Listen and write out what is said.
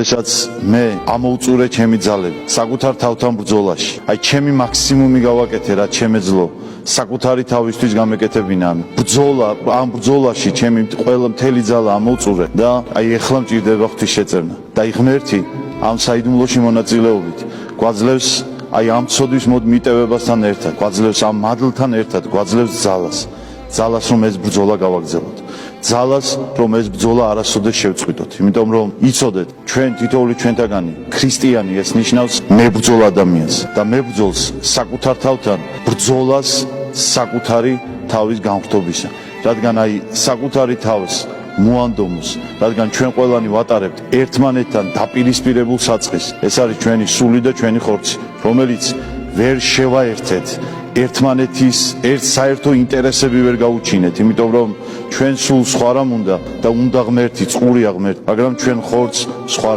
როდესაც მე ამოუწურე ჩემი ძალები საკუთარ თავთან ბრძოლაში, აი ჩემი მაქსიმუმი გავაკეთე რა ჩემეძლო საკუთარი თავისთვის გამეკეთებინა ბრძოლა, ამ ბრძოლაში ჩემი ყველა მთელი ძალა ამოუწურე და აი ეხლა მჭირდება ღვთისშეწევნა და ღმერთი ამ საიდუმლოში მონაწილეობით გვაძლევს აი ამ ცოდვის მიტევებასთან ერთად, გვაძლევს ამ მადლთან ერთად, გვაძლევს ძალას რომ ეს ბრძოლა გავაგრძელოთ. ძალას რომ ეს ბრძოლა არასოდეს შევწყვიტოთ, იმიტომ რომ იცოდეთ, ჩვენ თითოეული ჩვენთაგანი ქრისტიანი ეს ნიშნავს მებრძოლ ადამიანს და მებრძოლს საკუთარ თავთან ბრძოლას საკუთარი თავის განხრთობისა, რადგან აი საკუთარი თავს მოანდომოს, რადგან ჩვენ ყველანი ვატარებთ ერთმანეთთან დაპირისპირებულ საწყის. ეს არის ჩვენი სული და ჩვენი ხორცი, რომელიც ვერ შევაერთეთ ერთმანეთის საერთო ინტერესები ვერ გაუჩინეთ, იმიტომ რომ ჩვენ სულ სხვა რამ უნდა და უნდა ღმერთი, წყურია ღმერთი, მაგრამ ჩვენ ხორცს სხვა